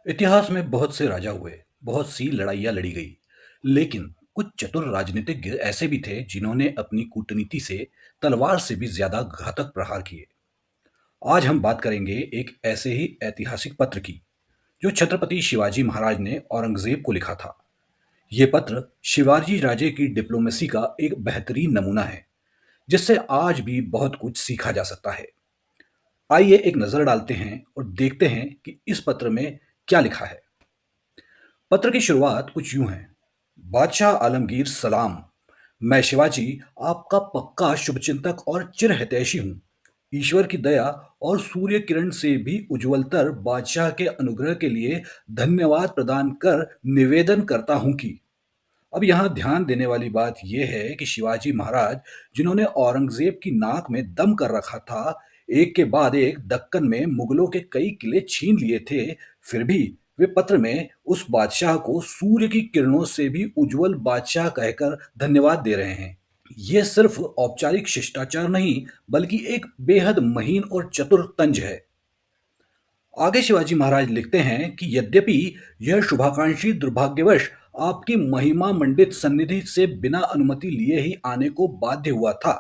इतिहास में बहुत से राजा हुए, बहुत सी लड़ाइयाँ लड़ी गई, लेकिन कुछ चतुर राजनीतिज्ञ ऐसे भी थे जिन्होंने अपनी कूटनीति से तलवार से भी ज्यादा घातक प्रहार किए। आज हम बात करेंगे एक ऐसे ही ऐतिहासिक पत्र की, जो छत्रपति शिवाजी महाराज ने औरंगजेब को लिखा था। ये पत्र शिवाजी राजे की डिप्लोमेसी का एक बेहतरीन नमूना है, जिससे आज भी बहुत कुछ सीखा जा सकता है। आइए एक नजर डालते हैं और देखते हैं कि इस पत्र में क्या लिखा है। पत्र की शुरुआत कुछ यूं है। बादशाह आलमगीर सलाम। मैं शिवाजी आपका पक्का शुभचिंतक और चिरहितैषी हूँ। ईश्वर की दया और सूर्य किरण से भी उज्ज्वलतर बादशाह के अनुग्रह के लिए धन्यवाद प्रदान कर निवेदन करता हूँ कि अब यहाँ ध्यान देने वाली बात यह है कि शिवाजी महाराज, जिन्होंने औरंगजेब की नाक में दम कर रखा था, एक के बाद एक दक्कन में मुगलों के कई किले छीन लिए थे, फिर भी वे पत्र में उस बादशाह को सूर्य की किरणों से भी उज्जवल बादशाह कहकर धन्यवाद दे रहे हैं। ये सिर्फ औपचारिक शिष्टाचार नहीं, बल्कि एक बेहद महीन और चतुर तंज है। आगे शिवाजी महाराज लिखते हैं कि यद्यपि यह शुभाकांक्षी दुर्भाग्यवश आपकी महिमा मंडित सन्निधि से बिना अनुमति लिए ही आने को बाध्य हुआ था,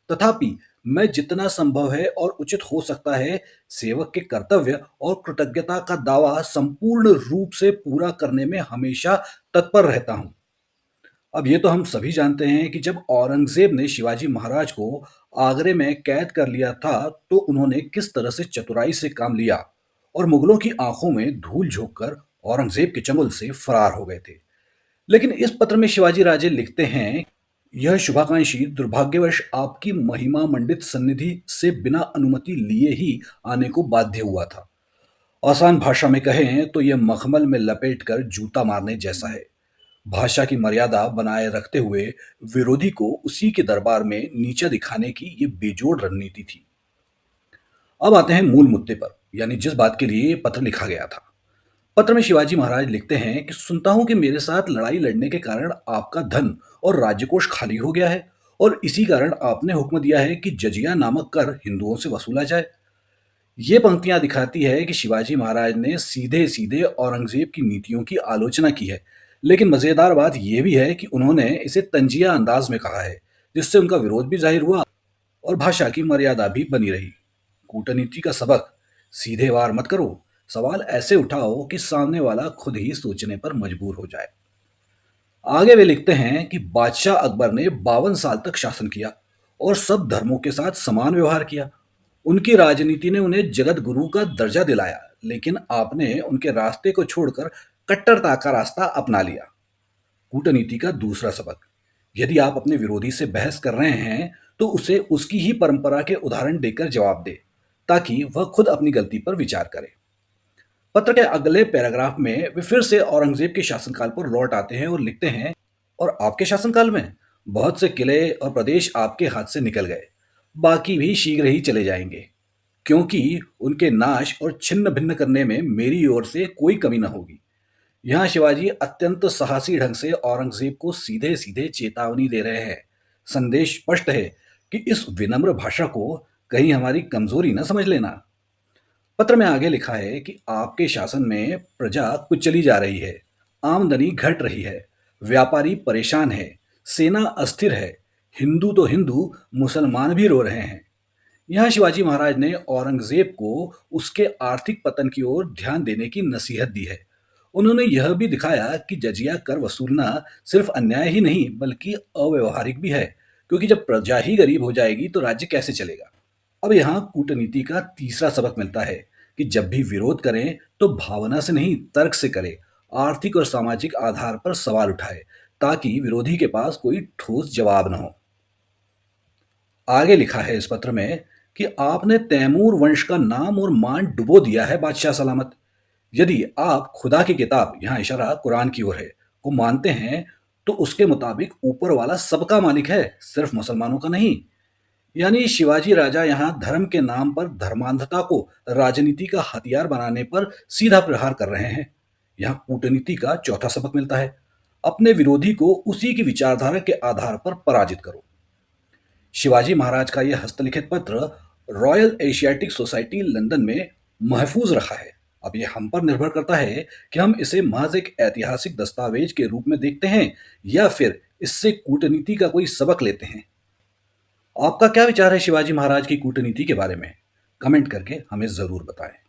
तथापि मैं जितना संभव है और उचित हो सकता है सेवक के कर्तव्य और कृतज्ञता का दावा संपूर्ण रूप से पूरा करने में हमेशा तत्पर रहता हूं। अब ये तो हम सभी जानते हैं कि जब औरंगजेब ने शिवाजी महाराज को आगरे में कैद कर लिया था, तो उन्होंने किस तरह से चतुराई से काम लिया और मुगलों की आंखों में धूल झोंक कर औरंगजेब के चंगुल से फरार हो गए थे। लेकिन इस पत्र में शिवाजी राजे लिखते हैं, यह शुभाकांक्षी दुर्भाग्यवश आपकी महिमा मंडित सन्निधि से बिना अनुमति लिए ही आने को बाध्य हुआ था। आसान भाषा में कहें तो यह मखमल में लपेट कर जूता मारने जैसा है। भाषा की मर्यादा बनाए रखते हुए विरोधी को उसी के दरबार में नीचा दिखाने की ये बेजोड़ रणनीति थी। अब आते हैं मूल मुद्दे पर, यानी जिस बात के लिए ये पत्र लिखा गया था। पत्र में शिवाजी महाराज लिखते हैं कि सुनता हूं कि मेरे साथ लड़ाई लड़ने के कारण आपका धन और राज्यकोष खाली हो गया है, और इसी कारण आपने हुक्म दिया है कि जजिया नामक कर हिंदुओं से वसूला जाए। ये पंक्तियां दिखाती है कि शिवाजी महाराज ने सीधे सीधे औरंगजेब की नीतियों की आलोचना की है। लेकिन मजेदार बात यह भी है कि उन्होंने इसे तंजिया अंदाज में कहा है, जिससे उनका विरोध भी जाहिर हुआ और भाषा की मर्यादा भी बनी रही। कूटनीति का सबक, सीधे वार मत करो, सवाल ऐसे उठाओ कि सामने वाला खुद ही सोचने पर मजबूर हो जाए। आगे वे लिखते हैं कि बादशाह अकबर ने 52 साल तक शासन किया और सब धर्मों के साथ समान व्यवहार किया। उनकी राजनीति ने उन्हें जगत गुरु का दर्जा दिलाया, लेकिन आपने उनके रास्ते को छोड़कर कट्टरता का रास्ता अपना लिया। कूटनीति का दूसरा सबक, यदि आप अपने विरोधी से बहस कर रहे हैं तो उसे उसकी ही परंपरा के उदाहरण देकर जवाब दे, ताकि वह खुद अपनी गलती पर विचार करे। पत्र के अगले पैराग्राफ में वे फिर से औरंगजेब के शासनकाल पर लौट आते हैं और लिखते हैं, और आपके शासनकाल में बहुत से किले और प्रदेश आपके हाथ से निकल गए, बाकी भी शीघ्र ही चले जाएंगे, क्योंकि उनके नाश और छिन्न भिन्न करने में मेरी ओर से कोई कमी न होगी। यहाँ शिवाजी अत्यंत साहसी ढंग से औरंगजेब को सीधे सीधे चेतावनी दे रहे हैं। संदेश स्पष्ट है कि इस विनम्र भाषा को कहीं हमारी कमजोरी न समझ लेना। पत्र में आगे लिखा है कि आपके शासन में प्रजा कुचली जा रही है, आमदनी घट रही है, व्यापारी परेशान है, सेना अस्थिर है, हिंदू तो हिंदू, मुसलमान भी रो रहे हैं। यहाँ शिवाजी महाराज ने औरंगजेब को उसके आर्थिक पतन की ओर ध्यान देने की नसीहत दी है। उन्होंने यह भी दिखाया कि जजिया कर वसूलना सिर्फ अन्याय ही नहीं, बल्कि अव्यवहारिक भी है, क्योंकि जब प्रजा ही गरीब हो जाएगी तो राज्य कैसे चलेगा। अब यहाँ कूटनीति का तीसरा सबक मिलता है कि जब भी विरोध करें तो भावना से नहीं, तर्क से करें। आर्थिक और सामाजिक आधार पर सवाल उठाए, ताकि विरोधी के पास कोई ठोस जवाब न हो। आगे लिखा है इस पत्र में कि आपने तैमूर वंश का नाम और मान डुबो दिया है बादशाह सलामत। यदि आप खुदा की किताब, यहाँ इशारा कुरान की ओर है, को मानते हैं, तो उसके मुताबिक ऊपर वाला सबका मालिक है, सिर्फ मुसलमानों का नहीं। यानी शिवाजी राजा यहाँ धर्म के नाम पर धर्मांधता को राजनीति का हथियार बनाने पर सीधा प्रहार कर रहे हैं। यहाँ कूटनीति का चौथा सबक मिलता है, अपने विरोधी को उसी की विचारधारा के आधार पर पराजित करो। शिवाजी महाराज का यह हस्तलिखित पत्र रॉयल एशियाटिक सोसाइटी लंदन में महफूज रखा है। अब ये हम पर निर्भर करता है कि हम इसे महज एक ऐतिहासिक दस्तावेज के रूप में देखते हैं या फिर इससे कूटनीति का कोई सबक लेते हैं। आपका क्या विचार है शिवाजी महाराज की कूटनीति के बारे में? कमेंट करके हमें ज़रूर बताएं।